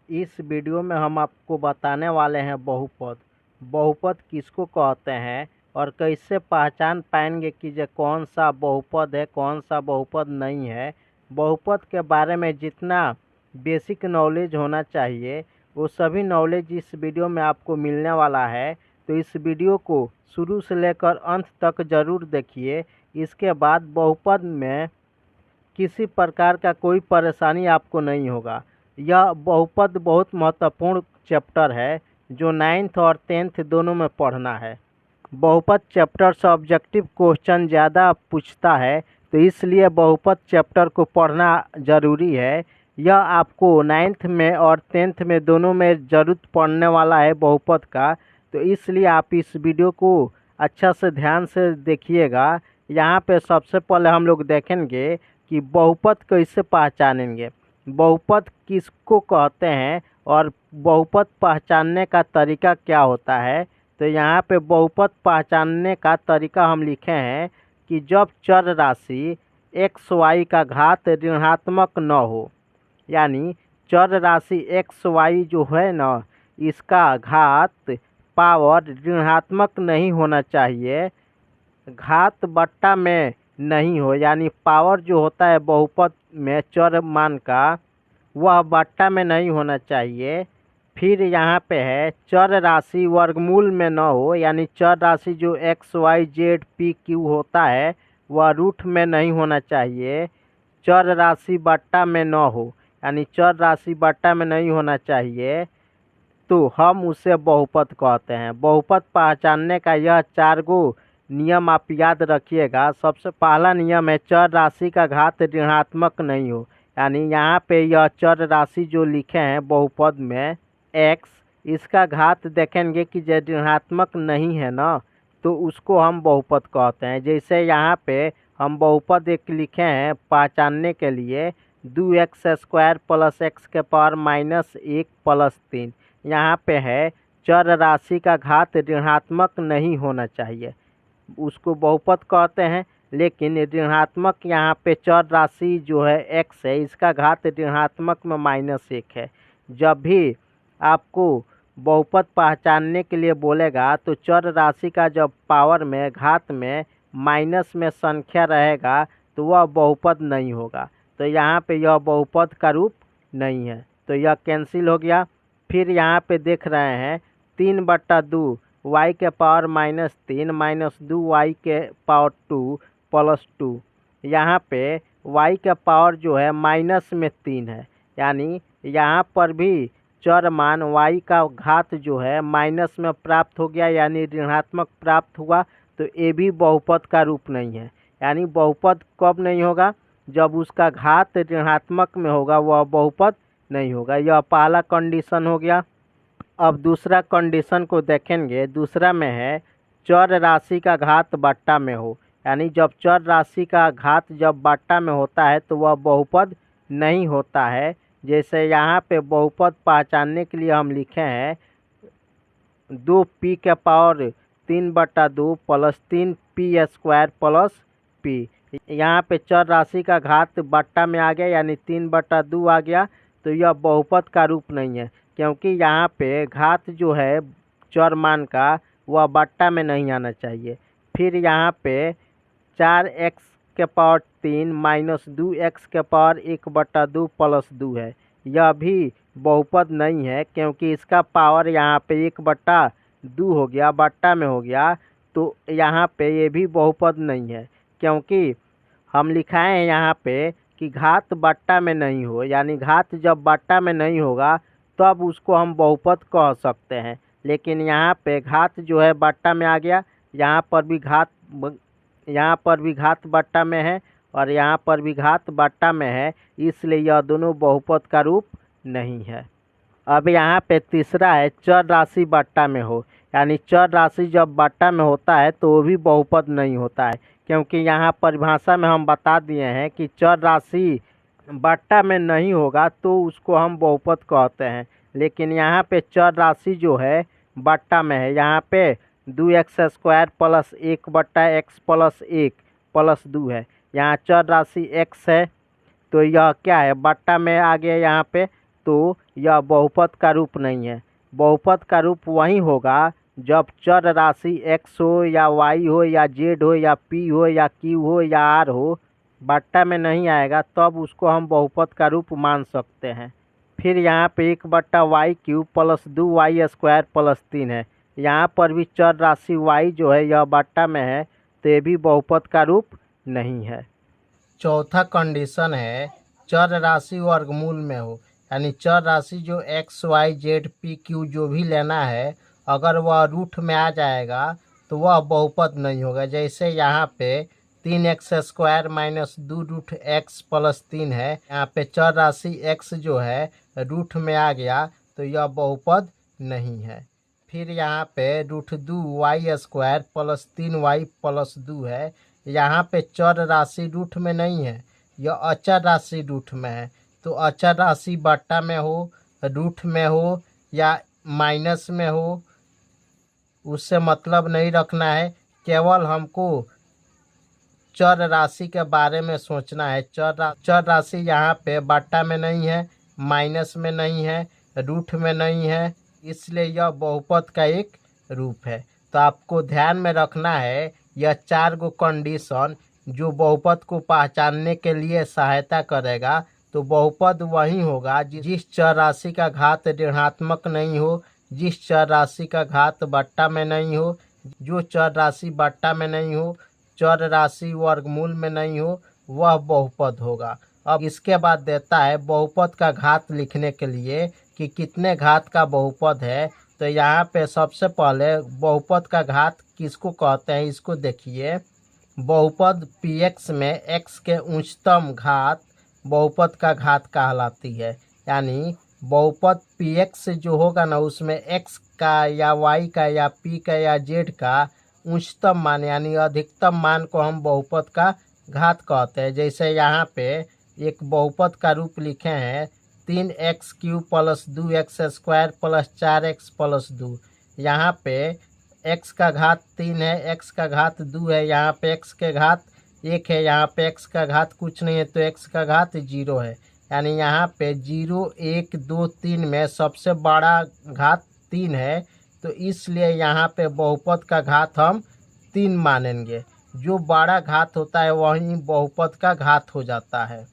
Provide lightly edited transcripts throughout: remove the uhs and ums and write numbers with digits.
इस वीडियो में हम आपको बताने वाले हैं बहुपद। बहुपद किसको कहते हैं और कैसे पहचान पाएंगे कि ये कौन सा बहुपद है, कौन सा बहुपद नहीं है। बहुपद के बारे में जितना बेसिक नॉलेज होना चाहिए वो सभी नॉलेज इस वीडियो में आपको मिलने वाला है। तो इस वीडियो को शुरू से लेकर अंत तक ज़रूर देखिए। इसके बाद बहुपद में किसी प्रकार का कोई परेशानी आपको नहीं होगा। यह बहुपद बहुत महत्वपूर्ण चैप्टर है जो 9th और 10th दोनों में पढ़ना है। बहुपद चैप्टर से ऑब्जेक्टिव क्वेश्चन ज़्यादा पूछता है, तो इसलिए बहुपद चैप्टर को पढ़ना ज़रूरी है। यह आपको 9th में और 10th में दोनों में ज़रूरत पड़ने वाला है बहुपद का। तो इसलिए आप इस वीडियो को अच्छा से ध्यान से देखिएगा। यहाँ पे सबसे पहले हम लोग देखेंगे कि बहुपद कैसे पहचानेंगे, बहुपद किसको कहते हैं और बहुपद पहचानने का तरीका क्या होता है। तो यहाँ पे बहुपद पहचानने का तरीका हम लिखे हैं कि जब चर राशि एक्स वाई का घात ऋणात्मक न हो, यानी चर राशि एक्स वाई जो है न, इसका घात पावर ऋणात्मक नहीं होना चाहिए, घात बट्टा में नहीं हो, यानी पावर जो होता है बहुपद में चर मान का वह बट्टा में नहीं होना चाहिए। फिर यहाँ पे है चर राशि वर्गमूल में न हो, यानी चर राशि जो X Y Z P Q होता है वह रूट में नहीं होना चाहिए। चर राशि बट्टा में न हो, यानी चर राशि बट्टा में नहीं होना चाहिए, तो हम उसे बहुपद कहते हैं। बहुपद पहचानने का यह 4 गो नियम आप याद रखिएगा। सबसे पहला नियम है चर राशि का घात ऋणात्मक नहीं हो, यानी यहाँ पे यह चर राशि जो लिखे हैं बहुपद में x, इसका घात देखेंगे कि जो ऋणात्मक नहीं है ना, तो उसको हम बहुपद कहते हैं। जैसे यहाँ पे हम बहुपद एक लिखे हैं पहचानने के लिए 2x² + x⁻⁻1 + 3। यहाँ पे है चर राशि का घात ऋणात्मक नहीं होना चाहिए, उसको बहुपद कहते हैं। लेकिन ऋणात्मक यहाँ पे चर राशि जो है x है, इसका घात ऋणात्मक में -1 है। जब भी आपको बहुपद पहचानने के लिए बोलेगा तो चर राशि का जब पावर में घात में माइनस में संख्या रहेगा तो वह बहुपद नहीं होगा। तो यहाँ पे यह बहुपद का रूप नहीं है, तो यह कैंसिल हो गया। फिर यहाँ पे देख रहे हैं 3/2 y के पावर -3 - 2 y के पावर 2 + 2। यहाँ पे y के पावर जो है -3 है, यानी यहाँ पर भी चर मान y का घात जो है माइनस में प्राप्त हो गया, यानी ऋणात्मक प्राप्त हुआ। तो ये भी बहुपद का रूप नहीं है। यानी बहुपद कब नहीं होगा, जब उसका घात ऋणात्मक में होगा, वह बहुपद नहीं होगा। यह पहला कंडीशन हो गया। अब दूसरा कंडीशन को देखेंगे। दूसरा में है चर राशि का घात बट्टा में हो, यानी जब चर राशि का घात जब बट्टा में होता है तो वह बहुपद नहीं होता है। जैसे यहाँ पे बहुपद पहचानने के लिए हम लिखे हैं 2p के पावर 3/2 + 3p² + p। यहाँ पे चर राशि का घात बट्टा में आ गया, यानी 3/2 आ गया। तो यह बहुपद का रूप नहीं है, क्योंकि यहाँ पे घात जो है चर मान का वह बट्टा में नहीं आना चाहिए। फिर यहाँ पे 4x के पावर 3 - 2x के पावर 1/2 + 2 है। यह भी बहुपद नहीं है, क्योंकि इसका पावर यहाँ पे 1/2 हो गया, बट्टा में हो गया। तो यहाँ पे ये भी बहुपद नहीं है, क्योंकि हम लिखाए हैं यहाँ पे कि घात बट्टा में नहीं हो, यानी घात जब बट्टा में नहीं होगा तब उसको हम बहुपद कह सकते हैं। लेकिन यहाँ पे घात जो है बट्टा में आ गया, यहाँ पर भी घात बट्टा में है और यहाँ पर भी घात बट्टा में है, इसलिए यह दोनों बहुपद का रूप नहीं है। अब यहाँ पे तीसरा है चर राशि बट्टा में हो, यानी चर राशि जब बट्टा में होता है तो वो भी बहुपद नहीं होता है, क्योंकि यहाँ परिभाषा में हम बता दिए हैं कि चर राशि बट्टा में नहीं होगा तो उसको हम बहुपद कहते हैं। लेकिन यहाँ पे चर राशि जो है बट्टा में है, यहाँ पे 2x² + 1/x + 1 + 2 है। यहाँ चर राशि x है, तो यह क्या है बट्टा में आ गया यहाँ पे। तो यह बहुपद का रूप नहीं है। बहुपद का रूप वही होगा जब चर राशि x हो या y हो या z हो या p हो या q हो या r हो, बट्टा में नहीं आएगा, तब उसको हम बहुपद का रूप मान सकते हैं। फिर यहाँ पे 1/y³ प्लस 2y² प्लस 3 है। यहाँ पर भी चर राशि y जो है यह बट्टा में है, तो ये भी बहुपद का रूप नहीं है। चौथा कंडीशन है चर राशि वर्गमूल में हो, यानी चर राशि जो x y z p q जो भी लेना है, अगर वह रूट में आ जाएगा तो वह बहुपद नहीं होगा। जैसे यहाँ पे 3x² माइनस 2√x प्लस 3 है, यहाँ पे चर राशि x जो है रूट में आ गया तो यह बहुपद नहीं है। फिर यहाँ पे √2y² प्लस 3y प्लस 2 है, यहाँ पे चर राशि रूट में नहीं है, यह अचर राशि रूट में है। तो अचर राशि बट्टा में हो, रूट में हो या माइनस में हो, उससे मतलब नहीं रखना है, केवल हमको चर राशि के बारे में सोचना है। चर राशि यहाँ पे बट्टा में नहीं है, माइनस में नहीं है, रूट में नहीं है, इसलिए यह बहुपद का एक रूप है। तो आपको ध्यान में रखना है यह 4 गो कंडीशन जो बहुपद को पहचानने के लिए सहायता करेगा। तो बहुपद वही होगा जिस चर राशि का घात ऋणात्मक नहीं हो, जिस चर राशि का घात बट्टा में नहीं हो, जो चर राशि बट्टा में नहीं हो, चर राशि वर्गमूल में नहीं हो, वह बहुपद होगा। अब इसके बाद देता है बहुपद का घात लिखने के लिए कि कितने घात का बहुपद है। तो यहाँ पे सबसे पहले बहुपद का घात किसको कहते हैं इसको देखिए। बहुपद px में x के उच्चतम घात बहुपद का घात कहलाती है। यानी बहुपद px जो होगा ना, उसमें x का या y का या p का या z का उच्चतम मान यानी अधिकतम मान को हम बहुपद का घात कहते हैं। जैसे यहाँ पे एक बहुपद का रूप लिखे हैं 3x³ plus 2x² plus 4x plus 2। यहाँ पे x का घात 3 है, x का घात 2 है, यहाँ पे x के घात 1 है, यहाँ पे x का घात कुछ नहीं है तो x का घात 0 है। यानी यहाँ पे 0 1 2 3 में सबसे बड़ा घात 3 है, तो इसलिए यहाँ पे बहुपद का घात हम 3 मानेंगे। जो बड़ा घात होता है वही बहुपद का घात हो जाता है।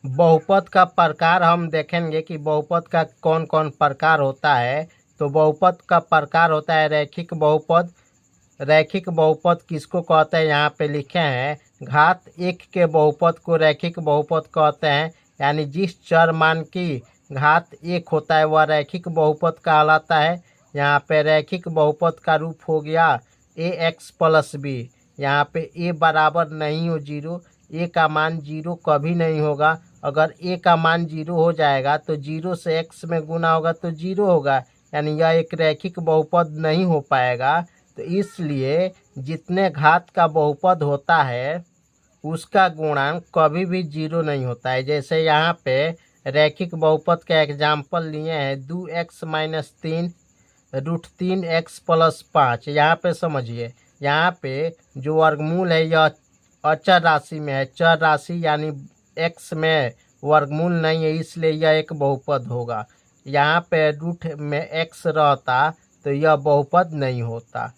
बहुपद का प्रकार हम देखेंगे कि बहुपद का कौन कौन प्रकार होता है। तो बहुपद का प्रकार होता है रैखिक बहुपद। रैखिक बहुपद किसको कहते हैं यहाँ पे लिखे हैं, घात 1 के बहुपद को रैखिक बहुपद कहते हैं। यानी जिस चर मान की घात 1 होता है वह रैखिक बहुपद कहलाता है। यहाँ पे रैखिक बहुपद का रूप हो गया ax प्लस b। यहाँ पे a बराबर नहीं हो 0, a का मान 0 कभी नहीं होगा। अगर a का मान 0 हो जाएगा तो 0 से x में गुना होगा तो 0 होगा, यानी यह एक रैखिक बहुपद नहीं हो पाएगा। तो इसलिए जितने घात का बहुपद होता है उसका गुणांक कभी भी 0 नहीं होता है। जैसे यहाँ पे रैखिक बहुपद का एग्जाम्पल लिए हैं 2x माइनस 3 √3x प्लस 5। यहाँ पे समझिए, यहाँ पे जो वर्गमूल है यह अचर राशि में है, चर राशि यानी x में वर्गमूल नहीं है, इसलिए यह एक बहुपद होगा। यहाँ पे रूट में x रहता तो यह बहुपद नहीं होता।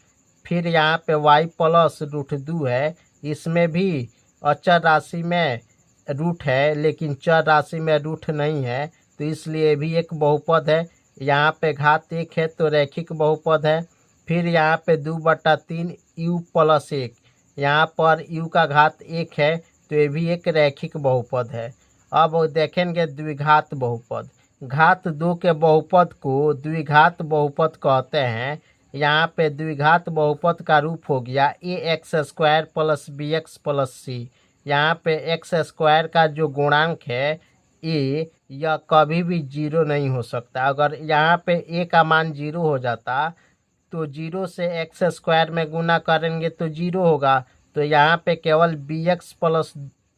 फिर यहाँ पे y प्लस √2 है, इसमें भी अचर राशि में रूट है लेकिन चर राशि में रूट नहीं है, तो इसलिए भी एक बहुपद है। यहाँ पे घात 1 है तो रैखिक बहुपद है। फिर यहाँ पे 2/3 u प्लस 1, यहाँ पर u का घात 1 है तो ये भी एक रैखिक बहुपद है। अब देखेंगे द्विघात बहुपद। घात 2 के बहुपद को द्विघात बहुपद कहते हैं। यहाँ पे द्विघात बहुपद का रूप हो गया ax² plus bx plus c। यहाँ पे x² का जो गुणांक है a, यह कभी भी 0 नहीं हो सकता। अगर यहाँ पे a का मान 0 हो जाता तो 0 से x² में गुना करेंगे तो 0 होगा, तो यहाँ पे केवल bx प्लस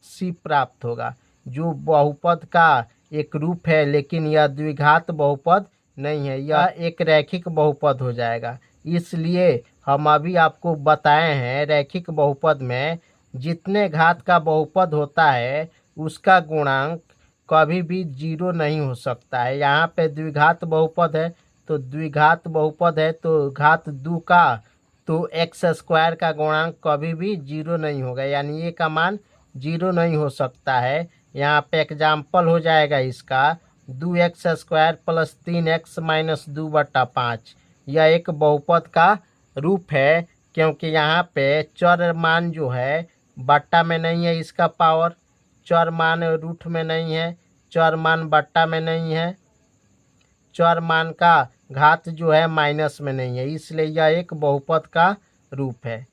c प्राप्त होगा, जो बहुपद का एक रूप है लेकिन यह द्विघात बहुपद नहीं है, यह एक रैखिक बहुपद हो जाएगा। इसलिए हम अभी आपको बताए हैं रैखिक बहुपद में जितने घात का बहुपद होता है उसका गुणांक कभी भी जीरो नहीं हो सकता है। यहाँ पे द्विघात बहुपद है तो द्विघात बहुपद है तो घात 2 का तो एक्स स्क्वायर का गुणांक कभी भी जीरो नहीं होगा, यानी ये का मान जीरो नहीं हो सकता है। यहाँ पे एग्जाम्पल हो जाएगा इसका 2x² प्लस 3x माइनस 2/5। यह एक बहुपद का रूप है क्योंकि यहाँ पे चर मान जो है बट्टा में नहीं है, इसका पावर चर मान रूट में नहीं है, चर मान बट्टा में नहीं है, चर मान का घात जो है माइनस में नहीं है, इसलिए यह एक बहुपद का रूप है।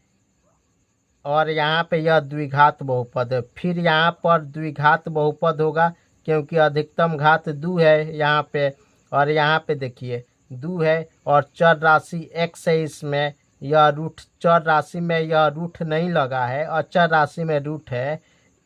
और यहाँ पे यह द्विघात बहुपद है। फिर यहाँ पर द्विघात बहुपद होगा क्योंकि अधिकतम घात 2 है यहाँ पे, और यहाँ पे देखिए 2 है और चर राशि x है, इसमें यह रूट चर राशि में यह रूट नहीं लगा है और चर राशि में रूट है।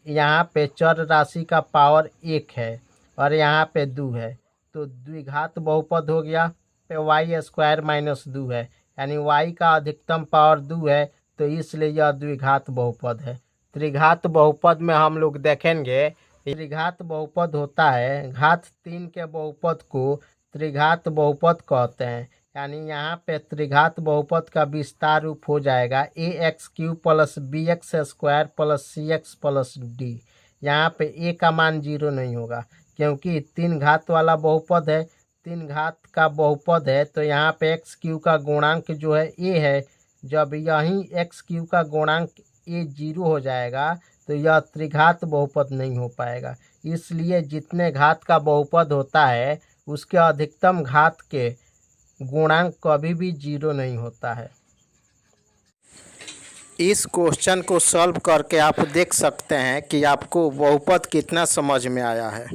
यहाँ पे चर राशि का पावर 1 है और यहाँ पे 2 है, तो द्विघात बहुपद हो गया पे y² माइनस 2 है, यानी y का अधिकतम पावर 2 है, तो इसलिए यह द्विघात बहुपद है। त्रिघात बहुपद में हम लोग देखेंगे त्रिघात बहुपद होता है, घात 3 के बहुपद को त्रिघात बहुपद कहते हैं। यानी यहाँ पे त्रिघात बहुपद का विस्तार रूप हो जाएगा ax³ plus bx² plus cx plus d। यहाँ पे a का मान जीरो नहीं होगा क्योंकि 3 घात वाला बहुपद है, 3 घात का बहुपद है, तो यहाँ पे x³ का गुणांक जो है a है। जब यही x³ का गुणांक a जीरो हो जाएगा तो यह त्रिघात बहुपद नहीं हो पाएगा। इसलिए जितने घात का बहुपद होता है उसके अधिकतम घात के गुणांक कभी भी जीरो नहीं होता है। इस क्वेश्चन को सॉल्व करके आप देख सकते हैं कि आपको बहुपद कितना समझ में आया है।